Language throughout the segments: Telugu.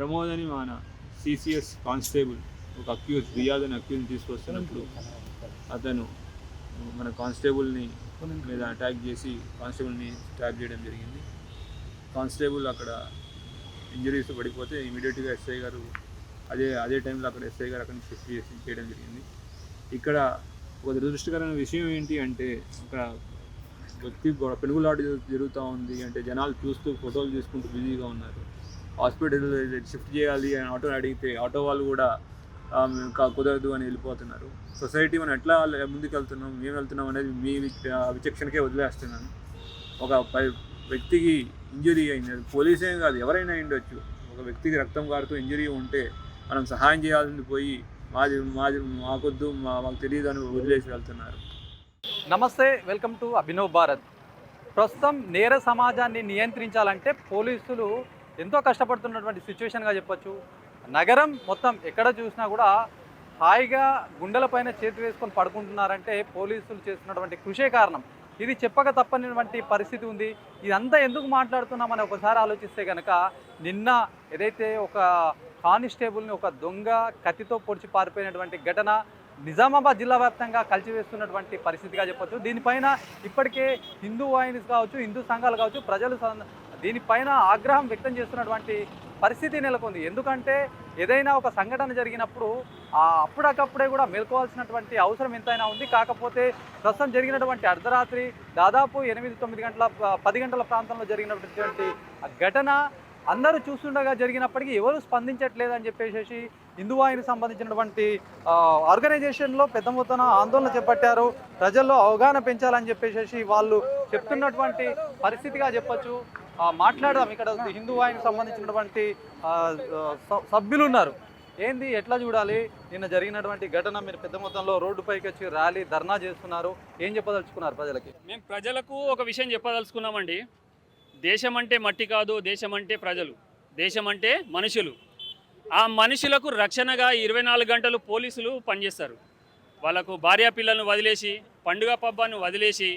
ప్రమోద్ అని మన సిసిఎస్ కానిస్టేబుల్ ఒక రియాజ్ అని అక్యూజ్ని తీసుకొస్తున్నప్పుడు అతను మన కానిస్టేబుల్ని మీద అటాక్ చేసి కానిస్టేబుల్ని స్టాబ్ చేయడం జరిగింది. కానిస్టేబుల్ అక్కడ ఇంజరీస్ పడిపోతే ఇమీడియట్గా ఎస్ఐ గారు అదే టైంలో అక్కడ ఎస్ఐ గారు అక్కడ షిఫ్ట్ చేయడం జరిగింది. ఇక్కడ ఒక దురదృష్టకరమైన విషయం ఏంటి అంటే అక్కడ వ్యక్తి పెనుగులాట జరుగుతూ ఉంది అంటే జనాలు చూస్తూ ఫోటోలు తీసుకుంటూ బిజీగా ఉన్నారు. హాస్పిటల్ షిఫ్ట్ చేయాలి అని ఆటో అడిగితే ఆటో వాళ్ళు కూడా కుదరదు అని వెళ్ళిపోతున్నారు. సొసైటీ మనం ఎట్లా ముందుకు వెళ్తున్నాం, మేము వెళ్తున్నాం అనేది మీ విచక్షణకే వదిలేస్తున్నాను. ఒక వ్యక్తికి ఇంజరీ అయింది, పోలీసేం కాదు ఎవరైనా అయిండొచ్చు. ఒక వ్యక్తికి రక్తం కారుతూ ఇంజరీ ఉంటే మనం సహాయం చేయాలని పోయి మాకొద్దు మాకు తెలియదు అని వదిలేసి వెళ్తున్నారు. నమస్తే, వెల్కమ్ టు అభినవ్ భారత్. ప్రస్తుతం నేర సమాజాన్ని నియంత్రించాలంటే పోలీసులు ఎంతో కష్టపడుతున్నటువంటి సిచ్యువేషన్గా చెప్పొచ్చు. నగరం మొత్తం ఎక్కడ చూసినా కూడా హాయిగా గుండెలపైన చేతి వేసుకొని పడుకుంటున్నారంటే పోలీసులు చేస్తున్నటువంటి కృషే కారణం. ఇది చెప్పక తప్పనిటువంటి పరిస్థితి ఉంది. ఇదంతా ఎందుకు మాట్లాడుతున్నామని ఒకసారి ఆలోచిస్తే కనుక నిన్న ఏదైతే ఒక కానిస్టేబుల్ని ఒక దొంగ కత్తితో పొడిచి పారిపోయినటువంటి ఘటన నిజామాబాద్ జిల్లా వ్యాప్తంగా కలిసివేస్తున్నటువంటి పరిస్థితిగా చెప్పొచ్చు. దీనిపైన ఇప్పటికే హిందూ వాహినీస్ కావచ్చు, హిందూ సంఘాలు కావచ్చు, ప్రజలు దీనిపైన ఆగ్రహం వ్యక్తం చేస్తున్నటువంటి పరిస్థితి నెలకొంది. ఎందుకంటే ఏదైనా ఒక సంఘటన జరిగినప్పుడు అప్పటికప్పుడే కూడా మేల్కోవాల్సినటువంటి అవసరం ఎంతైనా ఉంది. కాకపోతే ప్రస్తుతం జరిగినటువంటి అర్ధరాత్రి దాదాపు 8-9 గంటల 10 గంటల ప్రాంతంలో జరిగినటువంటి ఘటన అందరూ చూస్తుండగా జరిగినప్పటికీ ఎవరు స్పందించట్లేదని చెప్పేసి హిందూ వాహినికి సంబంధించినటువంటి ఆర్గనైజేషన్లో పెద్ద మొత్తాన ఆందోళన చేపట్టారు. ప్రజల్లో అవగాహన పెంచాలని చెప్పేసి వాళ్ళు చెప్తున్నటువంటి పరిస్థితిగా చెప్పొచ్చు. మాట్లాడదాం. ఇక్కడ హిందూ వాహినికి సంబంధించినటువంటి సభ్యులు ఉన్నారు. ఏంది, ఎట్లా చూడాలి నిన్న జరిగినటువంటి ఘటన? మీరు పెద్ద మొత్తంలో రోడ్డుపైకి వచ్చి ర్యాలీ ధర్నా చేస్తున్నారు. ఏం చెప్పదలుచుకున్నారు ప్రజలకి? మేము ప్రజలకు ఒక విషయం చెప్పదలుచుకున్నామండి. దేశం అంటే మట్టి కాదు, దేశం అంటే ప్రజలు, దేశం అంటే మనుషులు. ఆ మనుషులకు రక్షణగా 24 గంటలు పోలీసులు పనిచేస్తారు. వాళ్ళకు భార్యా పిల్లలను వదిలేసి, పండుగ పబ్బాన్ని వదిలేసి,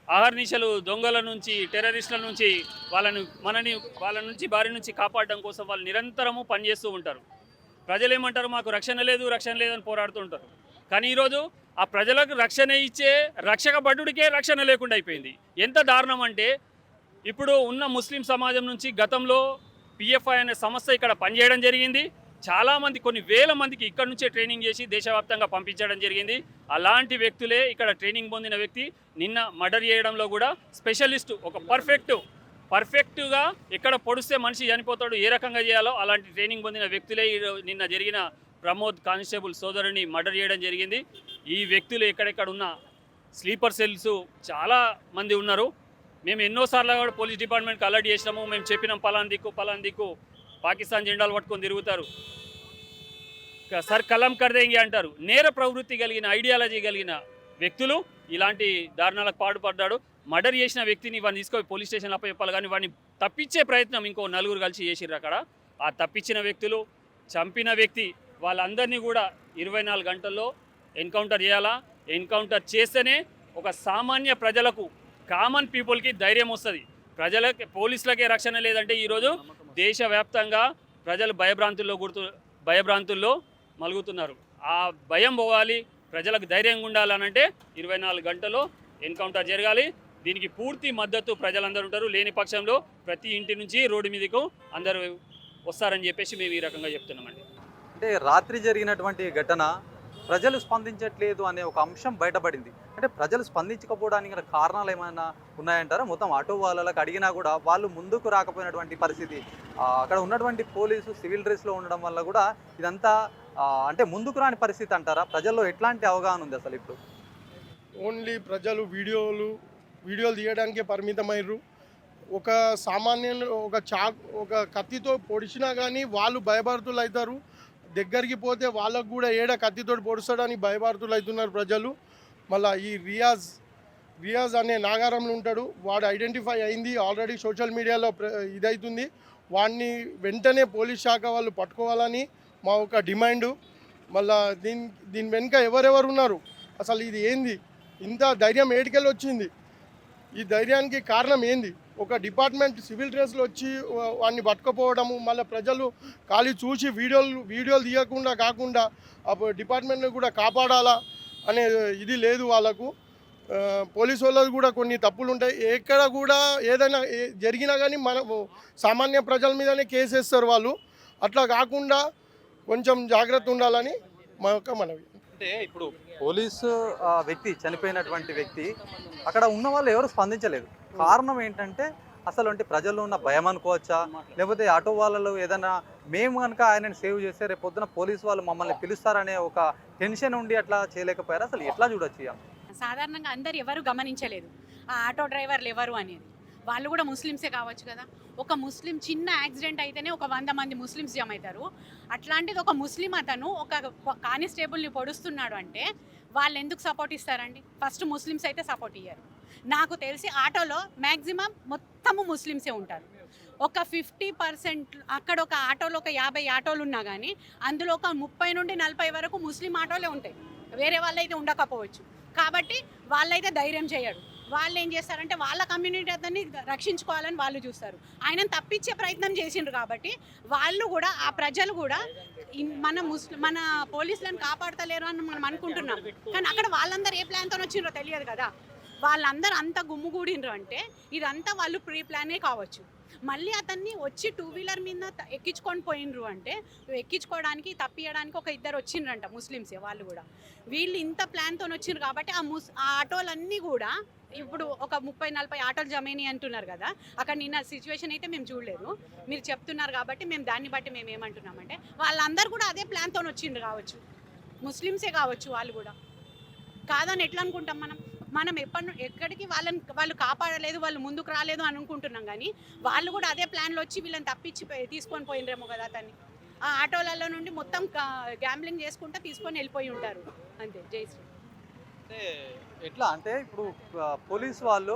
ఆహర్నిశలు దొంగల నుంచి, టెర్రరిస్టుల నుంచి వాళ్ళ నుంచి భార్య నుంచి కాపాడడం కోసం వాళ్ళు నిరంతరము పనిచేస్తూ ఉంటారు. ప్రజలు ఏమంటారు, మాకు రక్షణ లేదు అని పోరాడుతూ ఉంటారు. కానీ ఈరోజు ఆ ప్రజలకు రక్షణ ఇచ్చే రక్షక భటుడికే రక్షణ లేకుండా అయిపోయింది. ఎంత దారుణం అంటే ఇప్పుడు ఉన్న ముస్లిం సమాజం నుంచి గతంలో పిఎఫ్ఐ అనే సంస్థ ఇక్కడ పనిచేయడం జరిగింది. చాలామంది, కొన్ని వేల మందికి ఇక్కడ నుంచే ట్రైనింగ్ చేసి దేశవ్యాప్తంగా పంపించడం జరిగింది. అలాంటి వ్యక్తులే ఇక్కడ ట్రైనింగ్ పొందిన వ్యక్తి నిన్న మర్డర్ చేయడంలో కూడా స్పెషలిస్టు, ఒక పర్ఫెక్ట్గా ఎక్కడ పొడిస్తే మనిషి చనిపోతాడు, ఏ రకంగా చేయాలో అలాంటి ట్రైనింగ్ పొందిన వ్యక్తులే నిన్న జరిగిన ప్రమోద్ కానిస్టేబుల్ సోదరుని మర్డర్ చేయడం జరిగింది. ఈ వ్యక్తులు ఎక్కడెక్కడ ఉన్న స్లీపర్ సెల్స్ చాలా మంది ఉన్నారు. మేము ఎన్నోసార్లు కూడా పోలీస్ డిపార్ట్మెంట్కి అలర్ట్ చేసినాము. మేము చెప్పినాం పలాన్ దిక్కు పాకిస్తాన్ జెండాలు పట్టుకొని తిరుగుతారు, సర్ కలం కర్దేంగి అంటారు. నేర ప్రవృత్తి కలిగిన, ఐడియాలజీ కలిగిన వ్యక్తులు ఇలాంటి దారుణాలకు పాటుపడ్డాడు. మర్డర్ చేసిన వ్యక్తిని వాడిని తీసుకొని పోలీస్ స్టేషన్లో అప్పచెప్పాలి, కానీ వాడిని తప్పించే ప్రయత్నం ఇంకో 4 కలిసి చేసిర్రు అక్కడ. ఆ తప్పించిన వ్యక్తులు, చంపిన వ్యక్తి, వాళ్ళందరినీ కూడా 24 గంటల్లో ఎన్కౌంటర్ చేయాలా. ఎన్కౌంటర్ చేస్తేనే ఒక సామాన్య ప్రజలకు, కామన్ పీపుల్కి ధైర్యం వస్తుంది. పోలీసులకే రక్షణ లేదంటే ఈరోజు దేశవ్యాప్తంగా ప్రజలు భయభ్రాంతుల్లో మలుగుతున్నారు. ఆ భయం పోవాలి, ప్రజలకు ధైర్యంగా ఉండాలనంటే 24 గంటల్లో ఎన్కౌంటర్ జరగాలి. దీనికి పూర్తి మద్దతు ప్రజలందరూ ఉంటారు. లేని పక్షంలో ప్రతి ఇంటి నుంచి రోడ్డు మీదకు అందరూ వస్తారని చెప్పేసి మేము ఈ రకంగా చెప్తున్నామండి. అంటే రాత్రి జరిగినటువంటి ఘటన ప్రజలు స్పందించట్లేదు అనే ఒక అంశం బయటపడింది. అంటే ప్రజలు స్పందించకపోవడానికి గల కారణాలు ఏమైనా ఉన్నాయంటారా? మొత్తం ఆటో వాళ్ళకి అడిగినా కూడా వాళ్ళు ముందుకు రాకపోయినటువంటి పరిస్థితి, అక్కడ ఉన్నటువంటి పోలీసు సివిల్ డ్రెస్లో ఉండడం వల్ల కూడా ఇదంతా అంటే ముందుకు రాని పరిస్థితి అంటారా? ప్రజల్లో ఎట్లాంటి అవగాహన ఉంది అసలు ఇప్పుడు? ఓన్లీ ప్రజలు వీడియోలు తీయడానికే పరిమితమయ్యారు. ఒక సామాన్యులు ఒక కత్తితో పొడిచినా కానీ వాళ్ళు భయభారతులు అవుతారు. దగ్గరికి పోతే వాళ్ళకు కూడా కత్తితో పొడుస్తాడని భయభారతులు అవుతున్నారు ప్రజలు. మళ్ళీ ఈ రియాజ్ అనే నాగారంలో ఉంటాడు, వాడు ఐడెంటిఫై అయింది ఆల్రెడీ, సోషల్ మీడియాలో ఇదవుతుంది. వాడిని వెంటనే పోలీస్ శాఖ వాళ్ళు పట్టుకోవాలని మా ఒక డిమాండు. మళ్ళీ దీని వెనుక ఎవరెవరు ఉన్నారు, అసలు ఇది ఏంది, ఇంత ధైర్యం ఏడికెళ్ళి వచ్చింది, ఈ ధైర్యానికి కారణం ఏంది? ఒక డిపార్ట్మెంట్ సివిల్ డ్రెస్లో వచ్చి వాడిని పట్టుకుపోవడము, మళ్ళీ ప్రజలు ఖాళీ చూసి వీడియోలు తీయకుండా కాకుండా డిపార్ట్మెంట్ని కూడా కాపాడాలా అనే ఇది లేదు వాళ్ళకు. పోలీసు వాళ్ళది కూడా కొన్ని తప్పులు ఉంటాయి. ఎక్కడ కూడా ఏదైనా జరిగినా కానీ మన సామాన్య ప్రజల మీదనే కేసు వేస్తారు వాళ్ళు. అట్లా కాకుండా కొంచెం జాగ్రత్త ఉండాలని మా యొక్క మనవి. అంటే ఇప్పుడు పోలీసు వ్యక్తి చనిపోయినటువంటి వ్యక్తి అక్కడ ఉన్న వాళ్ళు ఎవరు స్పందించలేదు. కారణం ఏంటంటే అసలు అంటే ప్రజల్లో ఉన్న భయం అనుకోవచ్చా, లేకపోతే ఆటో వాళ్ళలో ఏదైనా మేము కనుక ఆయనని సేవ్ చేస్తే రేపు పొద్దున పోలీసు వాళ్ళు మమ్మల్ని పిలుస్తారనే ఒక టెన్షన్ ఉండి అట్లా చేయలేకపోయారు. అసలు ఎట్లా చూడొచ్చు? సాధారణంగా అందరు ఎవరు గమనించలేదు ఆ ఆటో డ్రైవర్లు ఎవరు అనేది. వాళ్ళు కూడా ముస్లిమ్సే కావచ్చు కదా. ఒక ముస్లిం చిన్న యాక్సిడెంట్ అయితేనే ఒక 100 మంది ముస్లిమ్స్ జమ అవుతారు. అట్లాంటిది ఒక ముస్లిం అతను ఒక కానిస్టేబుల్ని పొడుస్తున్నాడు అంటే వాళ్ళు ఎందుకు సపోర్ట్ ఇస్తారండి? ఫస్ట్ ముస్లిమ్స్ అయితే సపోర్ట్ ఇయ్యారు. నాకు తెలిసి ఆటోలో మ్యాక్సిమం మొత్తము ముస్లిమ్సే ఉంటారు. ఒక 50% అక్కడ ఒక ఆటోలో ఒక 50 ఆటోలు ఉన్నా కానీ అందులో ఒక 30 నుండి 40 వరకు ముస్లిం ఆటోలే ఉంటాయి. వేరే వాళ్ళైతే ఉండకపోవచ్చు. కాబట్టి వాళ్ళైతే ధైర్యం చేయరు. వాళ్ళు ఏం చేస్తారంటే వాళ్ళ కమ్యూనిటీ అతన్ని రక్షించుకోవాలని వాళ్ళు చూస్తారు. ఆయనను తప్పించే ప్రయత్నం చేసిండ్రు కాబట్టి వాళ్ళు కూడా ఆ ప్రజలు కూడా మన పోలీసులను కాపాడతలేరు అని మనం అనుకుంటున్నాం. కానీ అక్కడ వాళ్ళందరూ ఏ ప్లాన్తో వచ్చిండ్రో తెలియదు కదా. వాళ్ళందరూ అంత గుమ్ముగూడినరు అంటే ఇదంతా వాళ్ళు ప్రీ ప్లానే కావచ్చు. మళ్ళీ అతన్ని వచ్చి 2 వీలర్ మీద ఎక్కించుకొని పోయినరు అంటే ఎక్కించుకోవడానికి తప్పియడానికి ఒక 2 వచ్చిండ్రంట ముస్లిమ్సే. వాళ్ళు కూడా వీళ్ళు ఇంత ప్లాన్తో వచ్చిండ్రు కాబట్టి ఆ ఆటోలన్నీ కూడా ఇప్పుడు ఒక 30-40 ఆటోలు జమేని అంటున్నారు కదా. అక్కడ నిన్న సిచ్యువేషన్ అయితే మేము చూడలేదు, మీరు చెప్తున్నారు కాబట్టి మేము దాన్ని బట్టి మేము ఏమంటున్నామంటే వాళ్ళందరూ కూడా అదే ప్లాన్తో వచ్చిండ్రు కావచ్చు, ముస్లిమ్సే కావచ్చు. వాళ్ళు కూడా కాదని ఎట్లా అనుకుంటాం మనం ఎక్కడికి వాళ్ళు కాపాడలేదు, వాళ్ళు ముందుకు రాలేదు అని అనుకుంటున్నాం. కానీ వాళ్ళు కూడా అదే ప్లాన్లో వచ్చి వీళ్ళని తప్పించి తీసుకొని పోయినరేమో కదా. అతన్ని ఆ ఆటోలలో నుండి మొత్తం గ్యాంబ్లింగ్ చేసుకుంటూ తీసుకొని వెళ్ళిపోయి ఉంటారు అంతే. జై శ్రీ. అంటే ఎట్లా అంటే ఇప్పుడు పోలీసు వాళ్ళు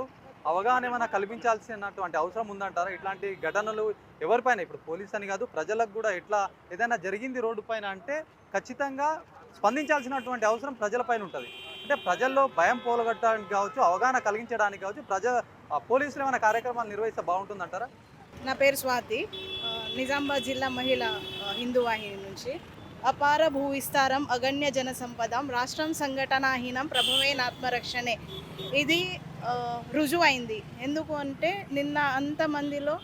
అవగాహన ఏమైనా కల్పించాల్సినటువంటి అవసరం ఉందంటారా? ఇట్లాంటి ఘటనలు ఎవరిపైన, ఇప్పుడు పోలీస్ అని కాదు ప్రజలకు కూడా ఎట్లా ఏదైనా జరిగింది రోడ్డు పైన అంటే ఖచ్చితంగా స్పందించాల్సినటువంటి అవసరం ప్రజలపైన ఉంటుంది. అంటే ప్రజల్లో భయం పోలగొట్టడానికి కావచ్చు, అవగాహన కలిగించడానికి కావచ్చు, పోలీసులు ఏమైనా కార్యక్రమాలు నిర్వహిస్తే బాగుంటుందంటారా? నా పేరు స్వాతి, నిజామాబాద్ జిల్లా మహిళా హిందూ వాహిని నుంచి. అపార భూ విస్తారం అగణ్య జన సంపదం రాష్ట్రం సంఘటనాహీనం ప్రభువేనాత్మరక్షణే, ఇది రుజువైంది. ఎందుకు అంటే నిన్న అంతమందిలో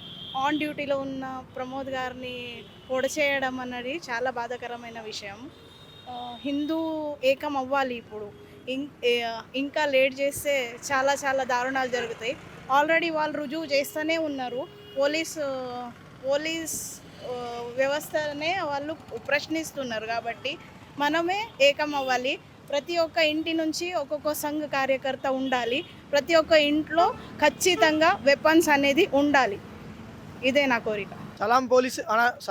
ఆన్ డ్యూటీలో ఉన్న ప్రమోద్ గారిని పొడిచేయడం అన్నది చాలా బాధాకరమైన విషయం. హిందూ ఏకం అవ్వాలి. ఇప్పుడు ఇంకా లేట్ చేస్తే చాలా చాలా దారుణాలు జరుగుతాయి. ఆల్రెడీ వాళ్ళు రుజువు చేస్తూనే ఉన్నారు. పోలీస్ వ్యవస్థనే వాళ్ళు ప్రశ్నిస్తున్నారు. కాబట్టి మనమే ఏకం అవ్వాలి. ప్రతి ఒక్క ఇంటి నుంచి ఒక్కొక్క సంఘ కార్యకర్త ఉండాలి. ప్రతి ఒక్క ఇంట్లో ఖచ్చితంగా వెపన్స్ అనేది ఉండాలి. ఇదే నా కోరిక.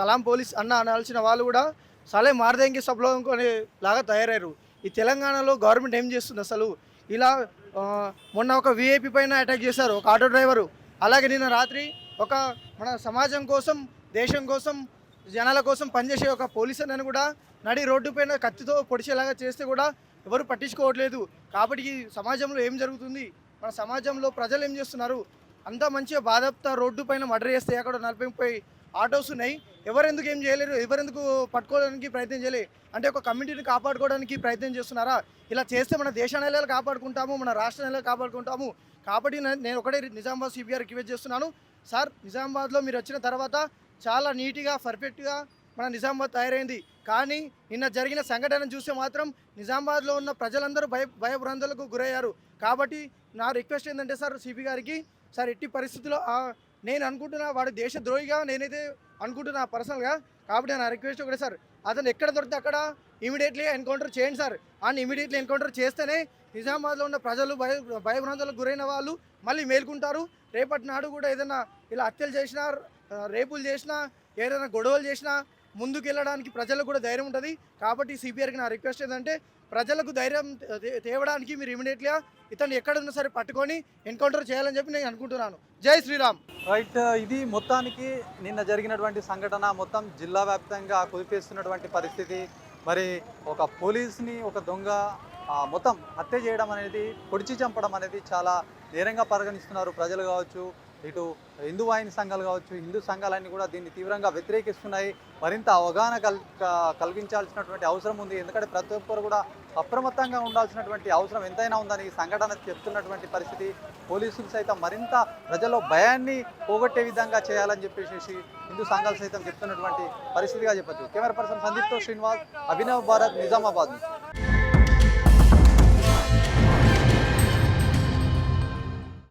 సలాం పోలీస్ అన్న అనాల్సిన వాళ్ళు కూడా సలే మారదేంకి సబ్లోకం అనే లాగా తయారయ్యారు. ఈ తెలంగాణలో గవర్నమెంట్ ఏం చేస్తుంది అసలు? ఇలా మొన్న ఒక విఐపి పైన అటాక్ చేశారు, ఒక ఆటో డ్రైవరు. అలాగే నిన్న రాత్రి ఒక మన సమాజం కోసం, దేశం కోసం, జనాల కోసం పనిచేసే ఒక పోలీస్ అన్నను కూడా నడి రోడ్డు పైన కత్తితో పొడిచేలాగా చేస్తే కూడా ఎవరు పట్టించుకోవట్లేదు. కాబట్టి ఈ సమాజంలో ఏం జరుగుతుంది, మన సమాజంలో ప్రజలు ఏం చేస్తున్నారు? అంతా మంచిగా బాధప్తా రోడ్డు పైన మర్డర్ చేస్తే అక్కడ 40-30 ఆటోస్ ఉన్నాయి. ఎవరెందుకు ఏం చేయలేరు? ఎవరెందుకు పట్టుకోవడానికి ప్రయత్నం చేయలేదు? అంటే ఒక కమ్యూనిటీని కాపాడుకోవడానికి ప్రయత్నం చేస్తున్నారా? ఇలా చేస్తే మన దేశాన్ని ఎలా కాపాడుకుంటాము, మన రాష్ట్రాన్ని ఎలా కాపాడుకుంటాము? కాబట్టి నేను ఒకటే నిజామాబాద్ సిబిఆర్ రిక్వెస్ట్ చేస్తున్నాను. సార్, నిజామాబాద్లో మీరు వచ్చిన తర్వాత చాలా నీట్గా పర్ఫెక్ట్గా మన నిజామాబాద్ తయారైంది. కానీ నిన్న జరిగిన సంఘటనను చూస్తే మాత్రం నిజామాబాద్లో ఉన్న ప్రజలందరూ భయభ్రాంతులకు గురయ్యారు. కాబట్టి నా రిక్వెస్ట్ ఏంటంటే సార్, సిపి గారికి, సార్ ఎట్టి పరిస్థితుల్లో నేను అనుకుంటున్నా వాడు దేశద్రోహిగా నేనైతే అనుకుంటున్నా పర్సనల్గా. కాబట్టి నా రిక్వెస్ట్ ఒకటే సార్, అతను ఎక్కడ దొరికితే అక్కడ ఇమీడియట్లీ ఎన్కౌంటర్ చేయండి సార్. అని ఇమీడియట్లీ ఎన్కౌంటర్ చేస్తేనే నిజామాబాద్లో ఉన్న ప్రజలు భయభ్రాంతులకు గురైన వాళ్ళు మళ్ళీ మేల్కుంటారు. రేపటి నాడు కూడా ఏదైనా ఇలా హత్యలు చేసినా, రేపులు చేసినా, ఏదైనా గొడవలు చేసినా ముందుకు వెళ్ళడానికి ప్రజలకు కూడా ధైర్యం ఉంటుంది. కాబట్టి సిపిఆర్కి నా రిక్వెస్ట్ ఏంటంటే ప్రజలకు ధైర్యం తేవడానికి మీరు ఇమీడియట్గా ఇతను ఎక్కడున్నా సరే పట్టుకొని ఎన్కౌంటర్ చేయాలని చెప్పి నేను అనుకుంటున్నాను. జై శ్రీరామ్. రైట్, ఇది మొత్తానికి నిన్న జరిగినటువంటి సంఘటన మొత్తం జిల్లా వ్యాప్తంగా కుదిపేస్తున్నటువంటి పరిస్థితి. మరి ఒక పోలీస్ని ఒక దొంగ మొత్తం హత్య చేయడం అనేది, పొడిచి చంపడం అనేది చాలా నేరంగా పరిగణిస్తున్నారు ప్రజలు కావచ్చు, ఇటు హిందూ వాహిని సంఘాలు కావచ్చు, హిందూ సంఘాలన్నీ కూడా దీన్ని తీవ్రంగా వ్యతిరేకిస్తున్నాయి. మరింత అవగాహన కలిగించాల్సినటువంటి అవసరం ఉంది. ఎందుకంటే ప్రతి ఒక్కరు కూడా అప్రమత్తంగా ఉండాల్సినటువంటి అవసరం ఎంతైనా ఉందని ఈ సంఘటన చెప్తున్నటువంటి పరిస్థితి. పోలీసులు సైతం మరింత ప్రజల్లో భయాన్ని పోగొట్టే విధంగా చేయాలని చెప్పేసి హిందూ సంఘాలు సైతం చెప్తున్నటువంటి పరిస్థితిగా చెప్పచ్చు. కెమెరా పర్సన్ సందీప్తో శ్రీనివాస్, అభినవ్ భారత్, నిజామాబాద్.